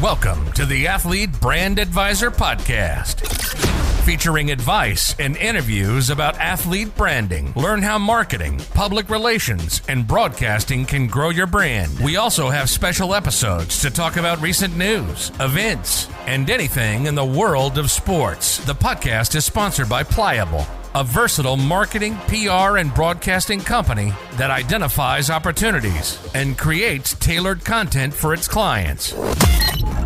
Welcome to the Athlete Brand Advisor Podcast, featuring advice and interviews about athlete branding. Learn how marketing, public relations, and broadcasting can grow your brand. We also have special episodes to talk about recent news, events, and anything in the world of sports. The podcast is sponsored by Pliable, a versatile marketing, PR, and broadcasting company that identifies opportunities and creates tailored content for its clients.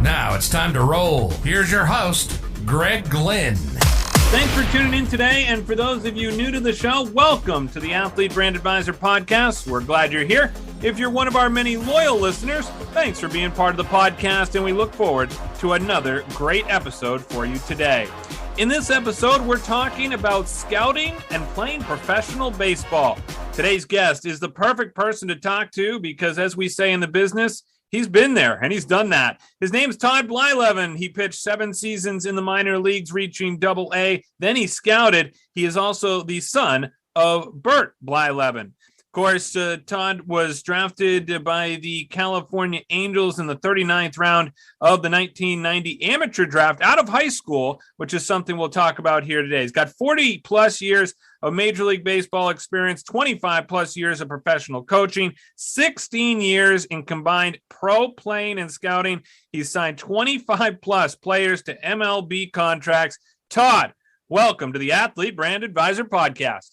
Now it's time to roll. Here's your host, Greg Glenn. Thanks for tuning in today, and for those of you new to the show, welcome to the Athlete Brand Advisor Podcast. We're glad you're here. If you're one of our many loyal listeners, thanks for being part of the podcast, and we look forward to another great episode for you today. In this episode, we're talking about scouting and playing professional baseball. Today's guest is the perfect person to talk to because, as we say in the business, he's been there and he's done that. His name's Todd Blyleven. He pitched 7 seasons in the minor leagues, reaching Double-A. Then he scouted. He is also the son of Bert Blyleven. Of course, Todd was drafted by the California Angels in the 39th round of the 1990 amateur draft out of high school, which is something we'll talk about here today. He's got 40-plus years of Major League Baseball experience, 25-plus years of professional coaching, 16 years in combined pro playing and scouting. He's signed 25-plus players to MLB contracts. Todd, welcome to the Athlete Brand Advisor Podcast.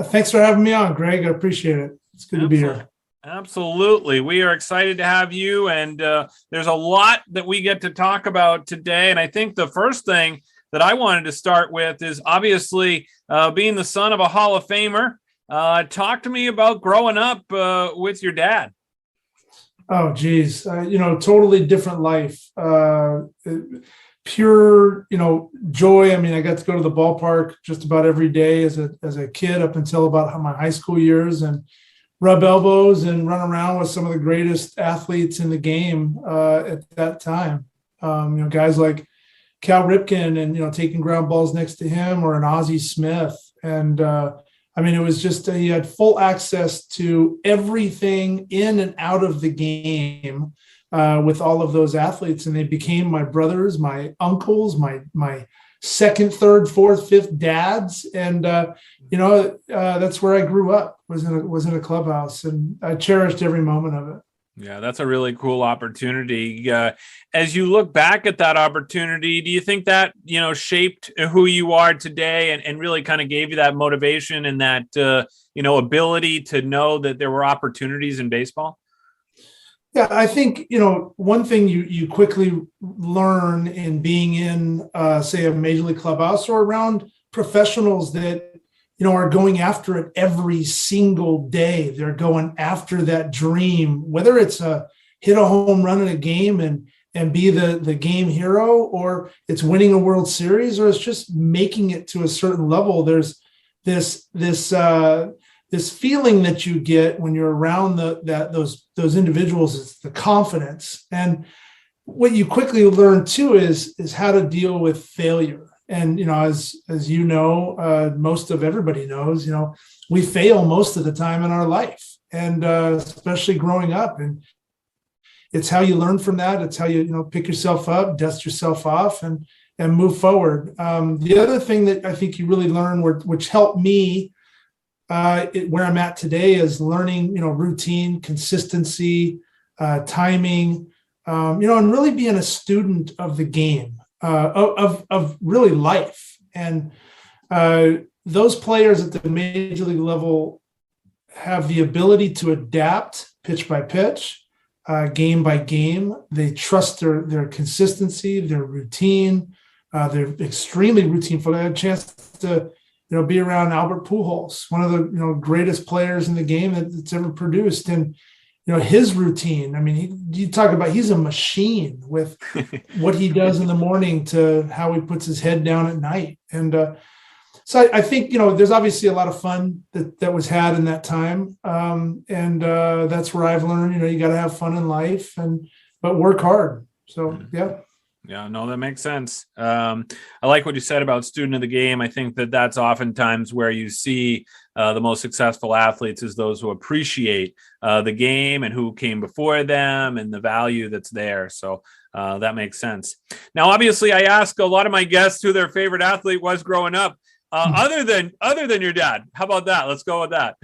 Thanks for having me on, Greg. I appreciate it. It's good to be here. Absolutely. We are excited to have you, and there's a lot that we get to talk about today. And I think the first thing that I wanted to start with is obviously being the son of a Hall of Famer. Talk to me about growing up with your dad. Oh, geez. Totally different life. Pure, joy. I mean, I got to go to the ballpark just about every day as a kid up until about my high school years and rub elbows and run around with some of the greatest athletes in the game at that time. Guys like Cal Ripken and, taking ground balls next to him, or an Ozzie Smith. And it was just, he had full access to everything in and out of the game. With all of those athletes, and they became my brothers, my uncles, my second, third, fourth, fifth dads, and that's where I grew up. Was in a clubhouse, and I cherished every moment of it. Yeah, that's a really cool opportunity. As you look back at that opportunity, do you think that shaped who you are today, and really kind of gave you that motivation and that ability to know that there were opportunities in baseball? Yeah, I think, one thing you quickly learn in being in, say, a major league clubhouse or around professionals that, are going after it every single day. They're going after that dream, whether it's hit a home run in a game and be the game hero, or it's winning a World Series, or it's just making it to a certain level. There's this feeling that you get when you're around those individuals. Is the confidence, and what you quickly learn too is how to deal with failure. And as most of everybody knows, we fail most of the time in our life, and especially growing up. And it's how you learn from that. It's how you pick yourself up, dust yourself off, and move forward. The other thing that I think you really learn, which helped me where I'm at today, is learning, routine, consistency, timing, and really being a student of the game, of really life. And those players at the major league level have the ability to adapt pitch by pitch, game by game. They trust their consistency, their routine. They're extremely routine. I had a chance to be around Albert Pujols, one of the greatest players in the game that's ever produced, and his routine. I mean, you talk about, he's a machine with what he does in the morning to how he puts his head down at night. And so I think there's obviously a lot of fun that was had in that time, and that's where I've learned you got to have fun in life, but work hard. So yeah. Yeah, no, that makes sense. I like what you said about student of the game. I think that's oftentimes where you see the most successful athletes is those who appreciate the game and who came before them and the value that's there. So that makes sense. Now, obviously, I ask a lot of my guests who their favorite athlete was growing up, other than your dad. How about that? Let's go with that.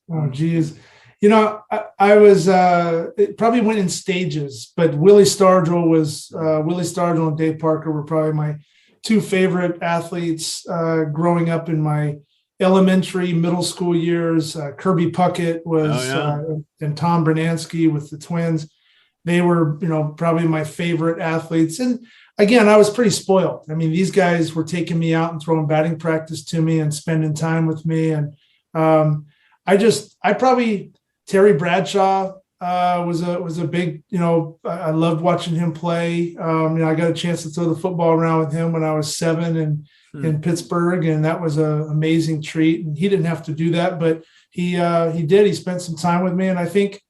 Oh, geez. I was it probably went in stages, but Willie Stargell and Dave Parker were probably my two favorite athletes growing up in my elementary, middle school years. Kirby Puckett was, and Tom Brunansky with the Twins. They were, probably my favorite athletes. And again, I was pretty spoiled. I mean, these guys were taking me out and throwing batting practice to me and spending time with me. And Terry Bradshaw was a big, I loved watching him play. I got a chance to throw the football around with him when I was 7 in Pittsburgh, and that was an amazing treat. And he didn't have to do that, but he did. He spent some time with me, and I think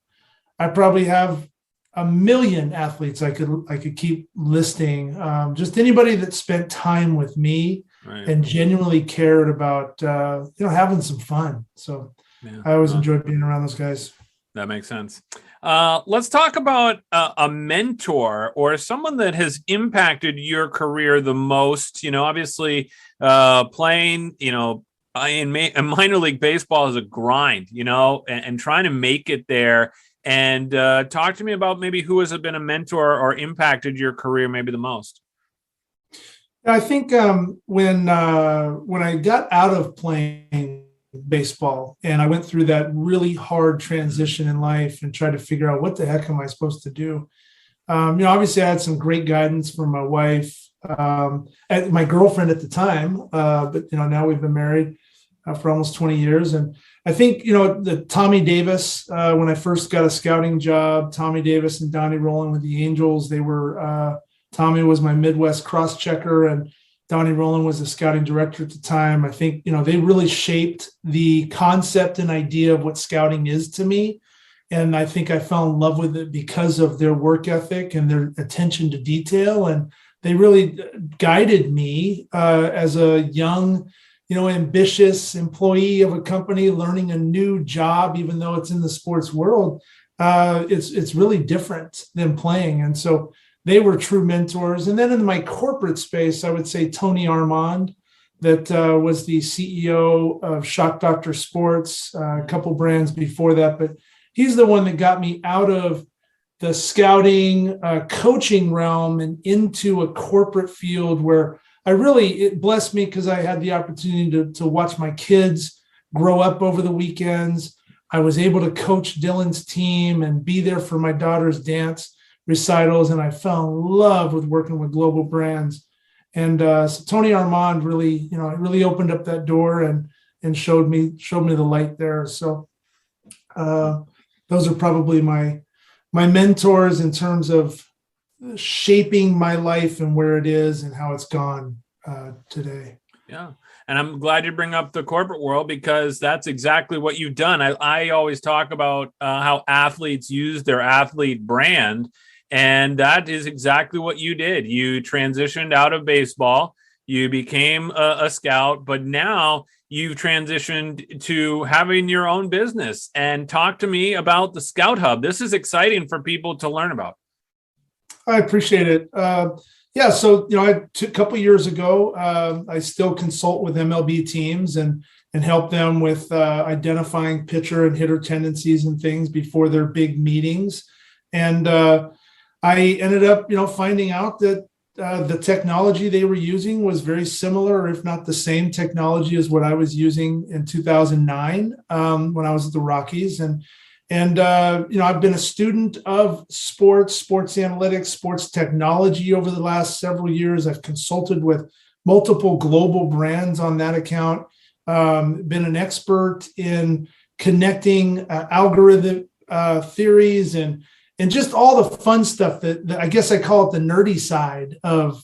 I probably have a million athletes I could keep listing. Just anybody that spent time with me and genuinely cared about having some fun. So. Yeah. I always enjoyed being around those guys. That makes sense. Let's talk about a mentor or someone that has impacted your career the most. Obviously playing, in minor league baseball is a grind, and trying to make it there. And talk to me about maybe who has been a mentor or impacted your career maybe the most. I think when I got out of playing baseball and I went through that really hard transition in life and tried to figure out what the heck am I supposed to do. Obviously I had some great guidance from my wife, and my girlfriend at the time, but now we've been married for almost 20 years. And I think, the Tommy Davis, when I first got a scouting job, Tommy Davis and Donnie Roland with the Angels, Tommy was my Midwest cross checker and Donnie Roland was the scouting director at the time. I think, they really shaped the concept and idea of what scouting is to me. And I think I fell in love with it because of their work ethic and their attention to detail. And they really guided me as a young, ambitious employee of a company learning a new job, even though it's in the sports world. It's really different than playing. And so they were true mentors. And then in my corporate space, I would say Tony Armand, that was the CEO of Shock Doctor Sports, a couple brands before that. But he's the one that got me out of the scouting, coaching realm and into a corporate field where it blessed me because I had the opportunity to watch my kids grow up over the weekends. I was able to coach Dylan's team and be there for my daughter's dance recitals, and I fell in love with working with global brands. And so Tony Armand really opened up that door and showed me the light there. So those are probably my mentors in terms of shaping my life and where it is and how it's gone today. Yeah. And I'm glad you bring up the corporate world because that's exactly what you've done. I always talk about how athletes use their athlete brand. And that is exactly what you did. You transitioned out of baseball. You became a scout, but now you've transitioned to having your own business. And talk to me about the Scout Hub. This is exciting for people to learn about. I appreciate it. So, a couple of years ago, I still consult with MLB teams and help them with identifying pitcher and hitter tendencies and things before their big meetings. And I ended up, finding out that the technology they were using was very similar, if not the same technology as what I was using in 2009 when I was at the Rockies. And I've been a student of sports analytics, sports technology over the last several years. I've consulted with multiple global brands on that account, been an expert in connecting algorithm theories and just all the fun stuff that I guess I call it the nerdy side of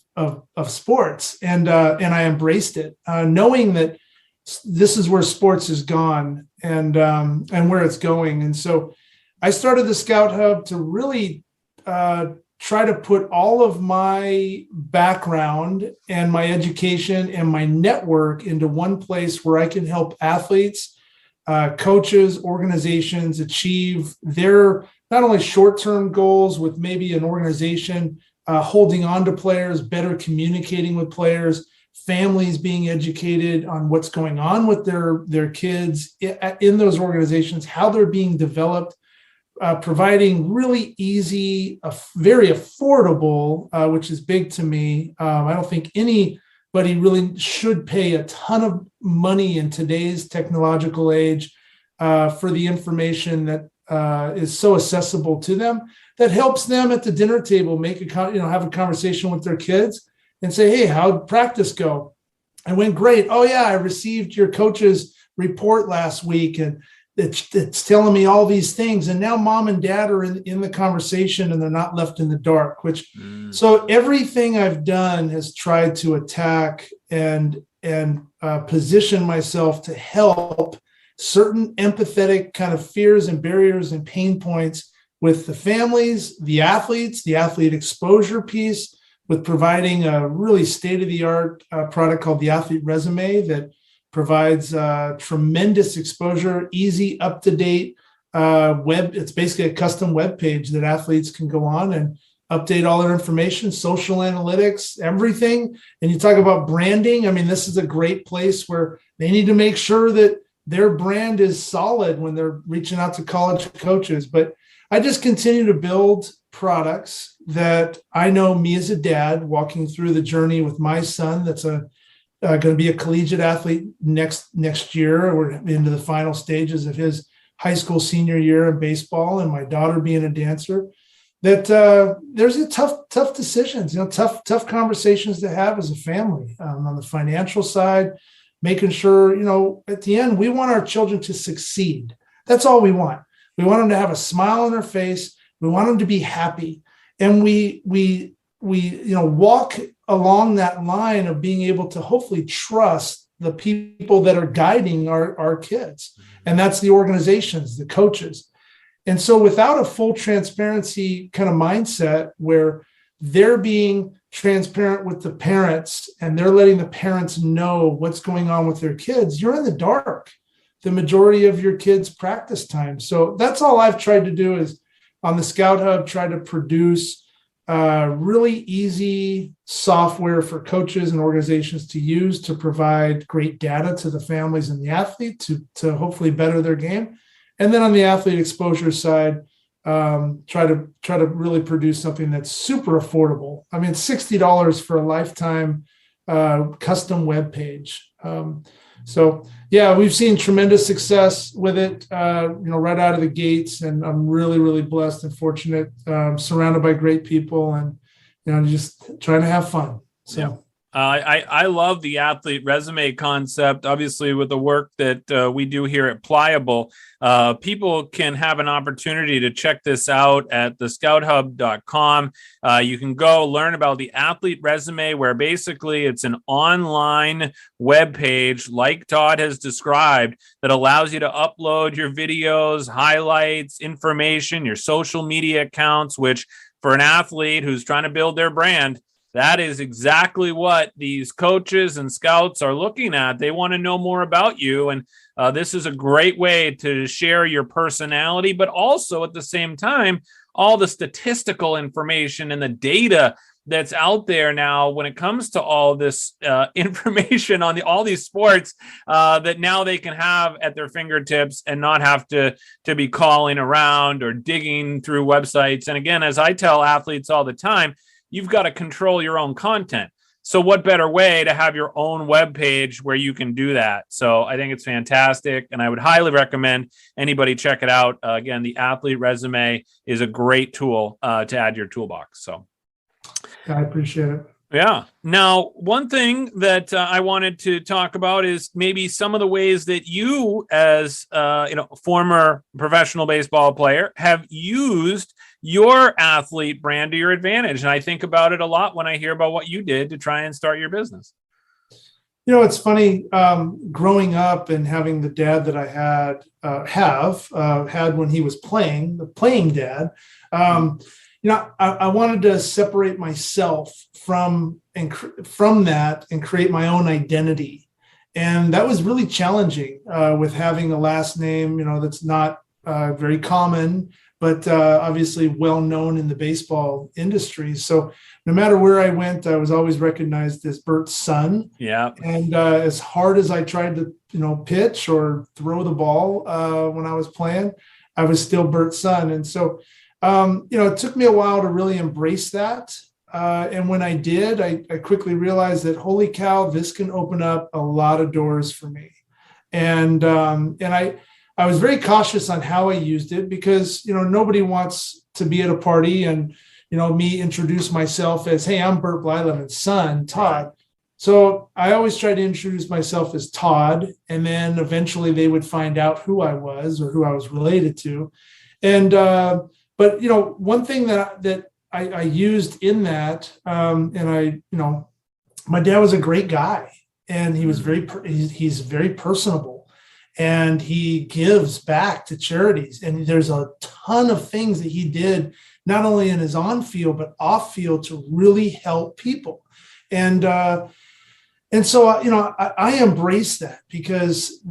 sports. And I embraced it, knowing that this is where sports is gone and where it's going. And so I started the Scout Hub to really try to put all of my background and my education and my network into one place where I can help athletes, coaches, organizations achieve their not only short-term goals with maybe an organization holding on to players, better communicating with players, families being educated on what's going on with their kids in those organizations, how they're being developed, providing really easy, very affordable, which is big to me. I don't think anybody really should pay a ton of money in today's technological age for the information that is so accessible to them, that helps them at the dinner table have a conversation with their kids and say, hey, how'd practice go? I went great. Oh yeah, I received your coach's report last week, and it's telling me all these things. And now mom and dad are in the conversation, and they're not left in the dark, so everything I've done has tried to attack and position myself to help certain empathetic kind of fears and barriers and pain points with the families, the athletes, the athlete exposure piece, with providing a really state-of-the-art product called the Athlete Resume that provides tremendous exposure, easy, up-to-date web. It's basically a custom web page that athletes can go on and update all their information, social analytics, everything. And you talk about branding. I mean, this is a great place where they need to make sure that their brand is solid when they're reaching out to college coaches. But I just continue to build products that I know, me as a dad walking through the journey with my son that's going to be a collegiate athlete next year. We're into the final stages of his high school senior year in baseball, and my daughter being a dancer, that there's a tough decisions, tough conversations to have as a family on the financial side, making sure, at the end, we want our children to succeed. That's all we want. We want them to have a smile on their face. We want them to be happy. And we walk along that line of being able to hopefully trust the people that are guiding our kids. And that's the organizations, the coaches. And so without a full transparency kind of mindset where they're being transparent with the parents and they're letting the parents know what's going on with their kids, you're in the dark the majority of your kids' practice time. So that's all I've tried to do is on the Scout Hub, try to produce really easy software for coaches and organizations to use to provide great data to the families and the athlete to hopefully better their game. And then on the athlete exposure side, try to really produce something that's super affordable. I mean, $60 for a lifetime custom web page. So yeah, we've seen tremendous success with it, right out of the gates, and I'm really, really blessed and fortunate, surrounded by great people, and just trying to have fun. So. Yeah. I love the athlete resume concept. Obviously, with the work that we do here at Pliable, people can have an opportunity to check this out at thescouthub.com. You can go learn about the athlete resume, where basically it's an online web page, like Todd has described, that allows you to upload your videos, highlights, information, your social media accounts, which for an athlete who's trying to build their brand, that is exactly what these coaches and scouts are looking at. They want to know more about you. And this is a great way to share your personality, but also at the same time, all the statistical information and the data that's out there now when it comes to all this information on all these sports that now they can have at their fingertips and not have to be calling around or digging through websites. And again, as I tell athletes all the time, you've got to control your own content. So what better way to have your own web page where you can do that? So I think it's fantastic, and I would highly recommend anybody check it out. Again, the Athlete Resume is a great tool to add your toolbox. So I appreciate it. Yeah. Now, one thing that I wanted to talk about is maybe some of the ways that you, as former professional baseball player, have used your athlete brand to your advantage. And I think about it a lot when I hear about what you did to try and start your business. It's funny, growing up and having the dad that I had when he was playing, the playing dad. I wanted to separate myself from that and create my own identity. And that was really challenging with having a last name, that's not very common, but obviously well known in the baseball industry. So no matter where I went, I was always recognized as Bert's son. Yeah. And as hard as I tried to, pitch or throw the ball when I was playing, I was still Bert's son. And so, it took me a while to really embrace that. And when I did, I quickly realized that, holy cow, this can open up a lot of doors for me. And I was very cautious on how I used it because, nobody wants to be at a party and, me introduce myself as, hey, I'm Bert Blyleven's son, Todd. So I always try to introduce myself as Todd, and then eventually they would find out who I was or who I was related to. And, but, one thing that I used in that, and my dad was a great guy, and he was he's very personable, and he gives back to charities. And there's a ton of things that he did, not only in his on field, but off field to really help people. And so, I embrace that because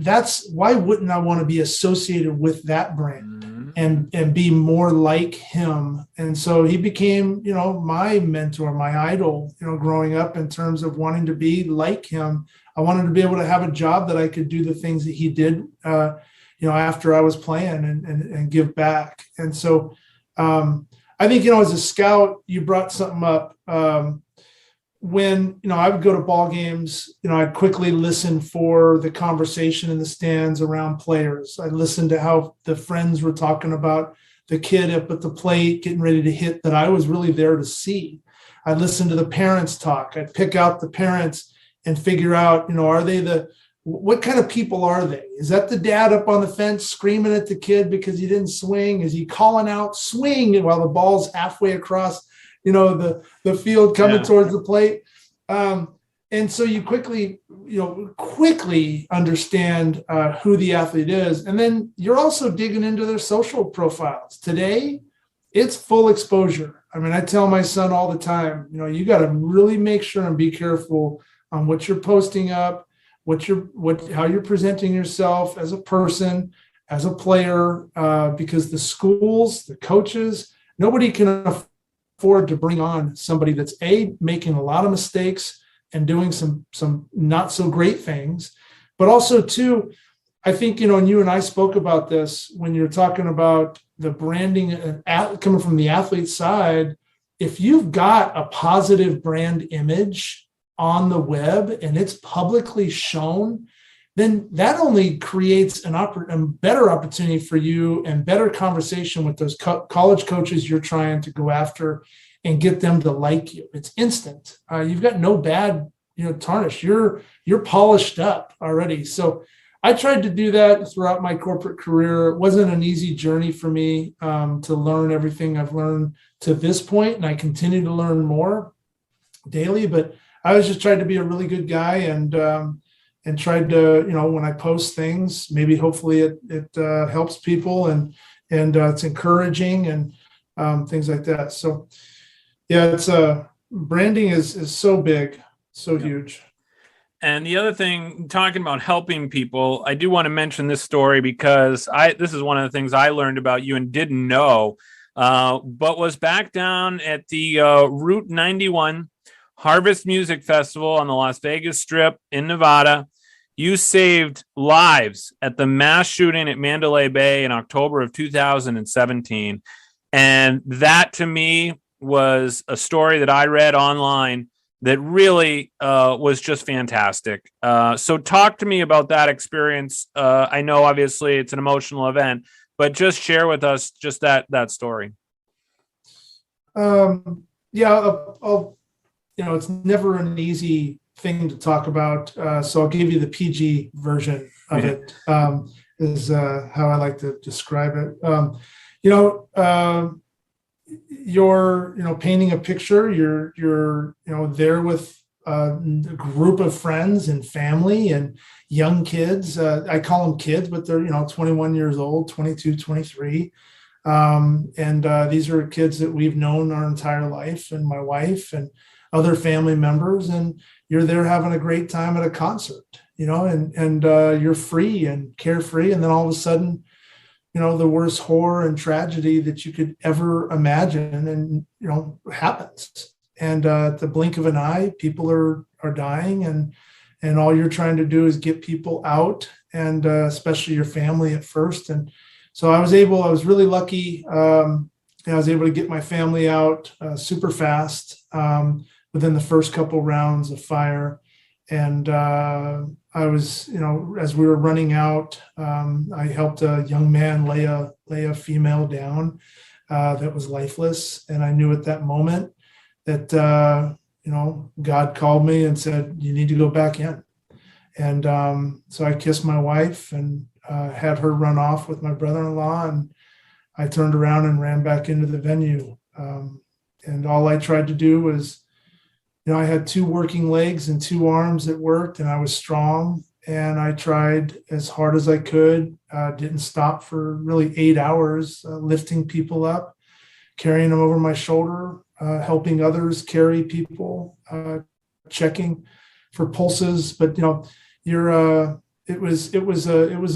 why wouldn't I want to be associated with that brand and be more like him? And so he became, my mentor, my idol, growing up in terms of wanting to be like him. I wanted to be able to have a job that I could do the things that he did, after I was playing and give back. And so I think, as a scout, you brought something up. When, I would go to ball games, I'd quickly listen for the conversation in the stands around players. I'd listen to how the friends were talking about the kid up at the plate getting ready to hit that I was really there to see. I'd listen to the parents talk. I'd pick out the parents and figure out, what kind of people are they? Is that the dad up on the fence screaming at the kid because he didn't swing? Is he calling out swing while the ball's halfway across the field coming towards the plate? And so you quickly understand who the athlete is. And then you're also digging into their social profiles. Today, it's full exposure. I mean, I tell my son all the time, you got to really make sure and be careful on what you're posting up, how you're presenting yourself as a person, as a player, because the schools, the coaches, nobody can afford to bring on somebody that's making a lot of mistakes and doing some not so great things, but also too, I think, and you and I spoke about this when you're talking about the branding coming from the athlete side. If you've got a positive brand image on the web and it's publicly shown, then that only creates a better opportunity for you and better conversation with those college coaches you're trying to go after and get them to like you. It's instant. You've got no bad, tarnish. You're polished up already. So I tried to do that throughout my corporate career. It wasn't an easy journey for me to learn everything I've learned to this point, and I continue to learn more daily. But I was just trying to be a really good guy and tried to, when I post things, maybe hopefully it helps people and it's encouraging and things like that. So yeah, it's branding is so big, so huge. And the other thing, talking about helping people, I do want to mention this story because this is one of the things I learned about you and didn't know, but was back down at the Route 91 Harvest Music Festival on the Las Vegas Strip in Nevada. You saved lives at the mass shooting at Mandalay Bay in October of 2017. And that to me was a story that I read online that really was just fantastic. So talk to me about that experience. I know obviously it's an emotional event, but just share with us just that story. I'll it's never an easy thing to talk about. So I'll give you the PG version of it, is how I like to describe it. You're painting a picture. You're there with a group of friends and family and young kids. I call them kids, but they're 21 years old, 22, 23. These are kids that we've known our entire life, and my wife and other family members, and you're there having a great time at a concert, and you're free and carefree. And then all of a sudden, the worst horror and tragedy that you could ever imagine, and, happens. And at the blink of an eye, people are dying, and all you're trying to do is get people out, and especially your family at first. And so I was really lucky. I was able to get my family out super fast within the first couple rounds of fire. And I was, as we were running out, I helped a young man lay a female down that was lifeless. And I knew at that moment that, God called me and said, you need to go back in. And so I kissed my wife and had her run off with my brother-in-law. And I turned around and ran back into the venue. And all I tried to do was, I had 2 working legs and 2 arms that worked, and I was strong. And I tried as hard as I could, didn't stop for really 8 hours, lifting people up, carrying them over my shoulder, helping others carry people, checking for pulses. But, it was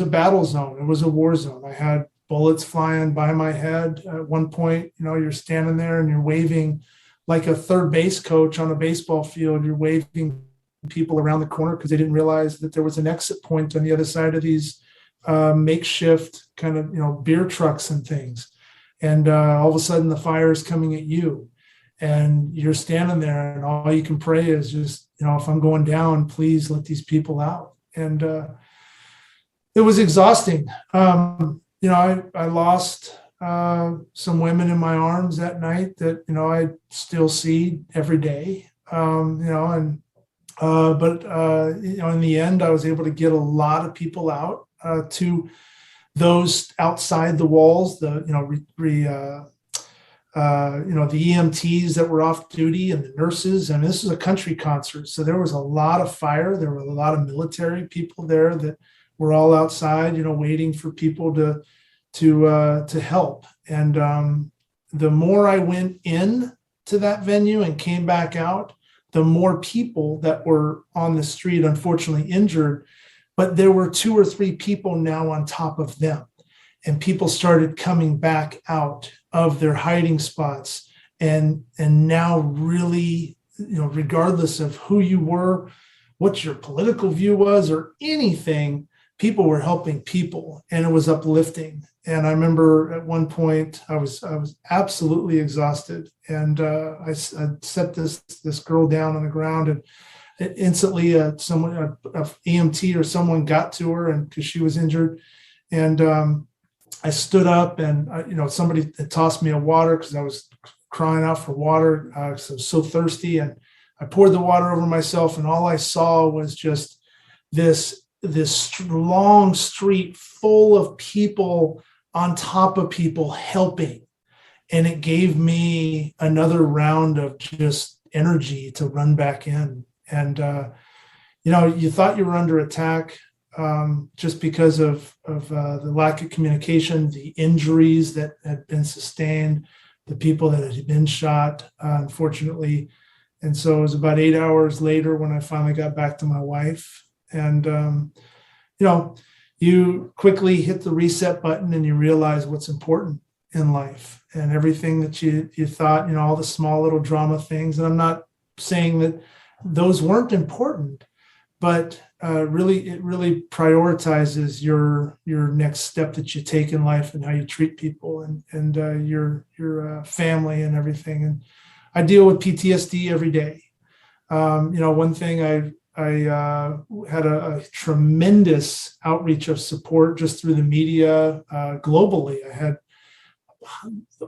a battle zone. It was a war zone. I had bullets flying by my head. At one point, you're standing there and you're waving like a third base coach on a baseball field. You're waving people around the corner because they didn't realize that there was an exit point on the other side of these makeshift kind of, beer trucks and things. And all of a sudden the fire is coming at you, and you're standing there, and all you can pray is just, if I'm going down, please let these people out. And it was exhausting. I lost some women in my arms that night that, I still see every day, but in the end, I was able to get a lot of people out to those outside the walls, the EMTs that were off duty and the nurses. And this was a country concert. So there was a lot of fire. There were a lot of military people there that were all outside, waiting for people to help. And the more I went in to that venue and came back out, the more people that were on the street, unfortunately injured, but there were 2 or 3 people now on top of them. And people started coming back out of their hiding spots. And now really, regardless of who you were, what your political view was or anything, people were helping people, and it was uplifting. And I remember at one point I was absolutely exhausted, and I set this girl down on the ground, and instantly someone, a EMT or someone, got to her, and because she was injured, and I stood up, and somebody had tossed me a water because I was crying out for water. I was so thirsty, and I poured the water over myself, and all I saw was just this long street full of people on top of people helping. And it gave me another round of just energy to run back in. And, you thought you were under attack just because of the lack of communication, the injuries that had been sustained, the people that had been shot, unfortunately. And so it was about 8 hours later when I finally got back to my wife. And, you quickly hit the reset button, and you realize what's important in life, and everything that you thought, all the small little drama things. And I'm not saying that those weren't important, but it really prioritizes your next step that you take in life, and how you treat people, and your family and everything. And I deal with PTSD every day. One thing I had a tremendous outreach of support just through the media globally. I had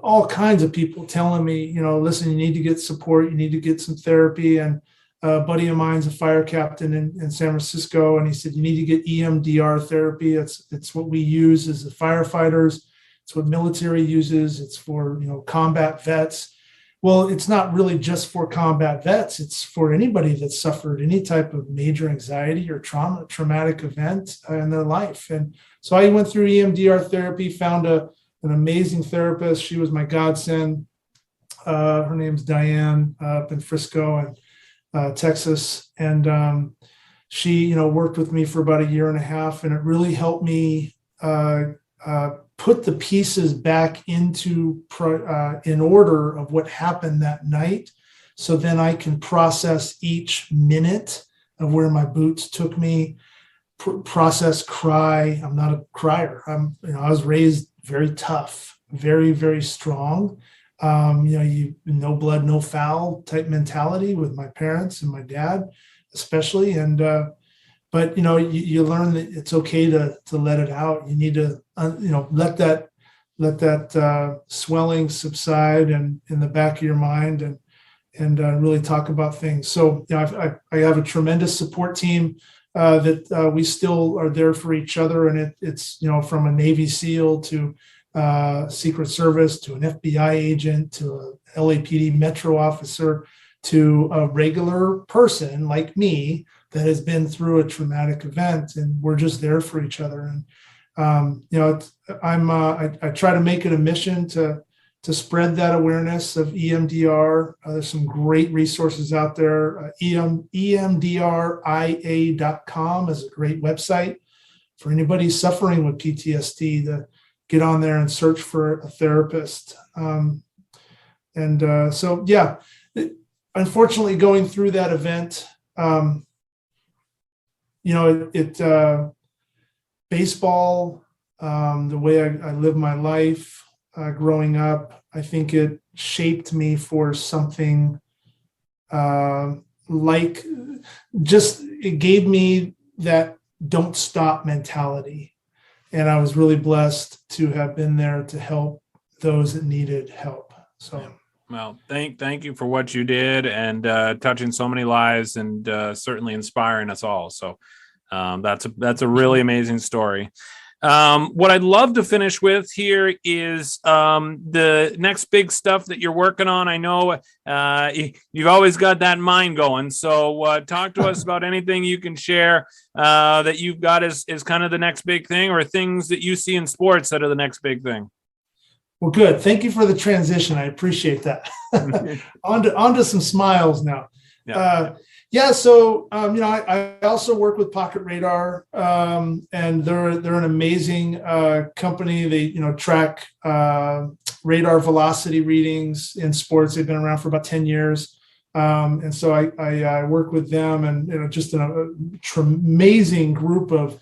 all kinds of people telling me, listen, you need to get support, you need to get some therapy. And a buddy of mine's a fire captain in San Francisco, and he said, you need to get EMDR therapy. It's what we use as the firefighters. It's what military uses. It's for, combat vets. Well, it's not really just for combat vets. It's for anybody that suffered any type of major anxiety or traumatic event in their life. And so I went through EMDR therapy, found a an amazing therapist. She was my godsend. Her name's Diane, up in Frisco and Texas. And she, worked with me for about a year and a half, and it really helped me put the pieces back into in order of what happened that night. So then I can process each minute of where my boots took me, process, cry. I'm not a crier. I was raised very tough, very, very strong. No blood, no foul type mentality with my parents and my dad, especially. And, but you learn that it's okay to let it out. You need to, let that swelling subside and in the back of your mind and really talk about things. So, I have a tremendous support team that we still are there for each other. And it's from a Navy SEAL to Secret Service to an FBI agent to a LAPD Metro officer to a regular person like me that has been through a traumatic event, and we're just there for each other. And I try to make it a mission to spread that awareness of EMDR. There's some great resources out there. EMDRIA.com is a great website for anybody suffering with PTSD to get on there and search for a therapist. Unfortunately, going through that event, baseball, the way I live my life growing up, I think it shaped me for something it gave me that don't stop mentality. And I was really blessed to have been there to help those that needed help. So, well, thank you for what you did and touching so many lives and certainly inspiring us all. So that's a really amazing story. What I'd love to finish with here is the next big stuff that you're working on. I know you've always got that mind going. So talk to us about anything you can share that you've got as kind of the next big thing, or things that you see in sports that are the next big thing. Well, good. Thank you for the transition. I appreciate that. On to some smiles now. Yeah. So, I also work with Pocket Radar, and they're an amazing company. They, track radar velocity readings in sports. They've been around for about 10 years. And so I work with them, and, just an amazing group of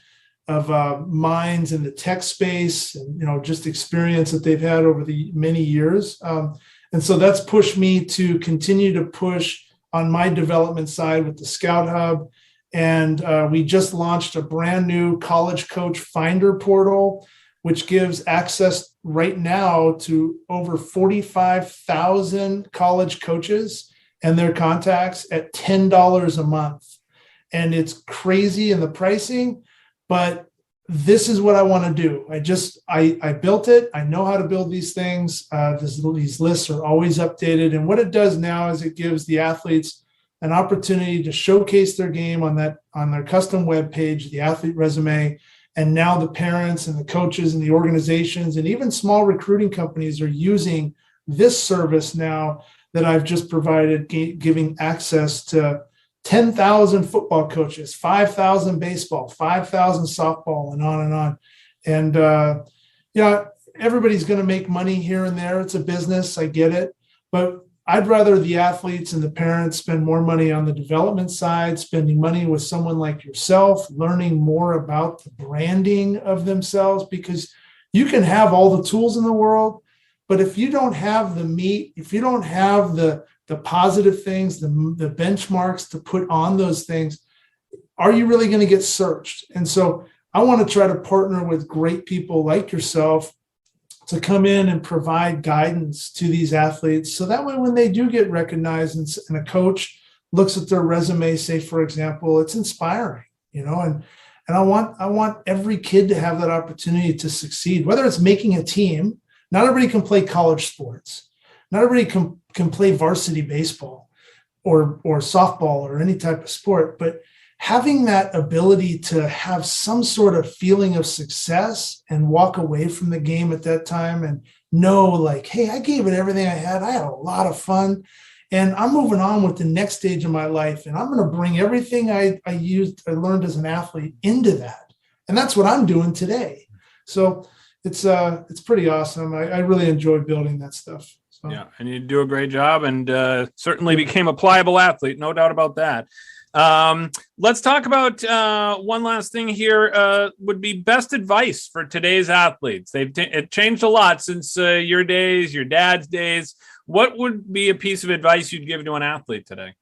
minds in the tech space and, just experience that they've had over the many years. And so that's pushed me to continue to push on my development side with the Scout Hub. And we just launched a brand new college coach finder portal, which gives access right now to over 45,000 college coaches and their contacts at $10 a month. And it's crazy in the pricing, but this is what I want to do. I built it. I know how to build these things. These lists are always updated. And what it does now is it gives the athletes an opportunity to showcase their game on their custom web page, the athlete resume. And now the parents and the coaches and the organizations and even small recruiting companies are using this service now that I've just provided, giving access to 10,000 football coaches, 5,000 baseball, 5,000 softball, and on and on. And, everybody's going to make money here and there. It's a business. I get it. But I'd rather the athletes and the parents spend more money on the development side, spending money with someone like yourself, learning more about the branding of themselves, because you can have all the tools in the world, but if you don't have the meat, if you don't have the positive things, the benchmarks to put on those things, are you really going to get searched? And so I want to try to partner with great people like yourself to come in and provide guidance to these athletes. So that way, when they do get recognized and a coach looks at their resume, say, for example, it's inspiring, and I want every kid to have that opportunity to succeed, whether it's making a team. Not everybody can play college sports. Not everybody can play varsity baseball or softball or any type of sport, but having that ability to have some sort of feeling of success and walk away from the game at that time and know like, hey, I gave it everything I had. I had a lot of fun and I'm moving on with the next stage of my life. And I'm going to bring everything I learned as an athlete into that. And that's what I'm doing today. So it's pretty awesome. I really enjoy building that stuff. So. Yeah. And you do a great job and certainly became a pliable athlete. No doubt about that. Let's talk about one last thing here would be best advice for today's athletes. It changed a lot since your days, your dad's days. What would be a piece of advice you'd give to an athlete today?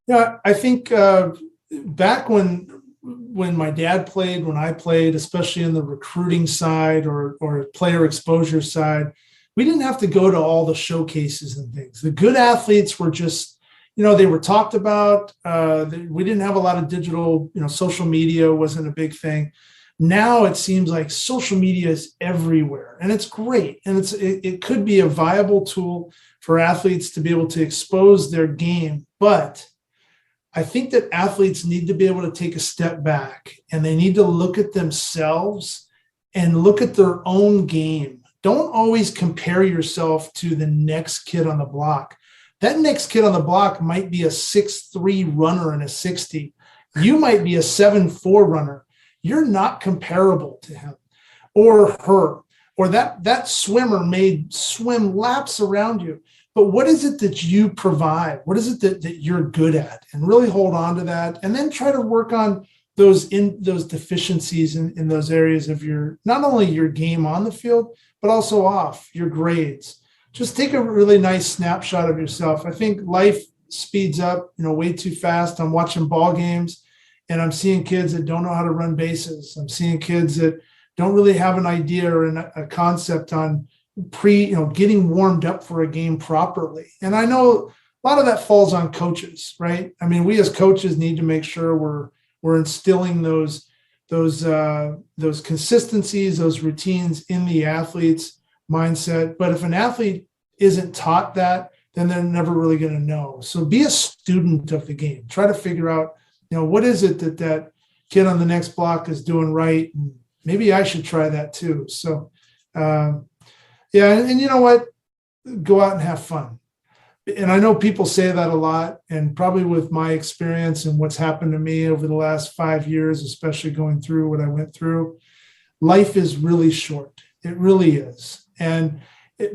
Yeah, I think back when my dad played, when I played, especially in the recruiting side or player exposure side, we didn't have to go to all the showcases and things. The good athletes were just, they were talked about. We didn't have a lot of digital, social media wasn't a big thing. Now it seems like social media is everywhere and it's great. And it could be a viable tool for athletes to be able to expose their game. But I think that athletes need to be able to take a step back and they need to look at themselves and look at their own game. Don't always compare yourself to the next kid on the block. That next kid on the block might be a 6'3" runner in a 60. You might be a 7'4" runner. You're not comparable to him or her, or that swimmer may swim laps around you. But what is it that you provide? What is it that you're good at? And really hold on to that and then try to work on those deficiencies in those areas of not only your game on the field, but also off, your grades. Just take a really nice snapshot of yourself. I think life speeds up, way too fast. I'm watching ball games and I'm seeing kids that don't know how to run bases. I'm seeing kids that don't really have an idea or a concept on getting warmed up for a game properly. And I know a lot of that falls on coaches, right? I mean, we as coaches need to make sure we're instilling those consistencies, those routines in the athlete's mindset. But if an athlete isn't taught that, then they're never really going to know. So be a student of the game. Try to figure out, what is it that kid on the next block is doing right? And maybe I should try that too. So, and you know what? Go out and have fun. And I know people say that a lot, and probably with my experience and what's happened to me over the last 5 years, especially going through what I went through, life is really short. It really is. And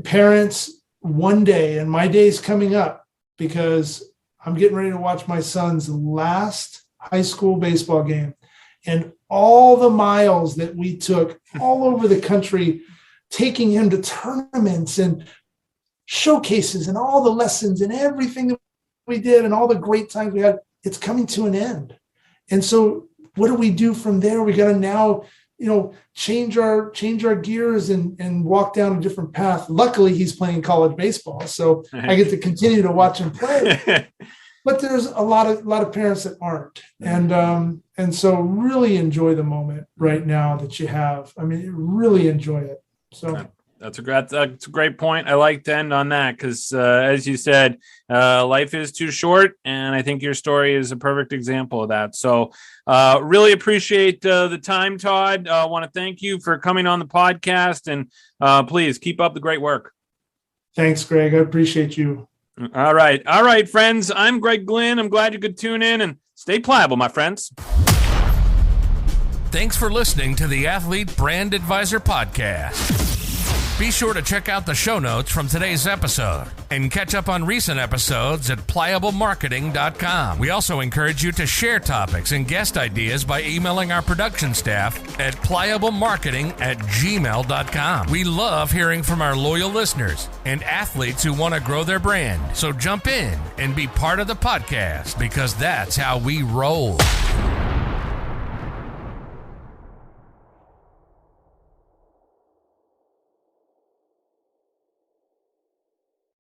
parents, one day, and my day's coming up because I'm getting ready to watch my son's last high school baseball game. And all the miles that we took all over the country, taking him to tournaments and showcases and all the lessons and everything that we did and all the great times we had, it's coming to an end. And so what do we do from there? We got to now, change our gears and walk down a different path. Luckily, he's playing college baseball, so I get to continue to watch him play. But there's a lot of parents that aren't. And so really enjoy the moment right now that you have. I mean, really enjoy it. So that's a great point. I like to end on that because, as you said, life is too short, and I think your story is a perfect example of that. So really appreciate the time, Todd. I want to thank you for coming on the podcast, and please keep up the great work. Thanks, Greg. I appreciate you. All right, friends. I'm Greg Glynn. I'm glad you could tune in and stay pliable, my friends. Thanks for listening to the Athlete Brand Advisor Podcast. Be sure to check out the show notes from today's episode and catch up on recent episodes at pliablemarketing.com. We also encourage you to share topics and guest ideas by emailing our production staff at pliablemarketing@gmail.com. We love hearing from our loyal listeners and athletes who want to grow their brand. So jump in and be part of the podcast because that's how we roll.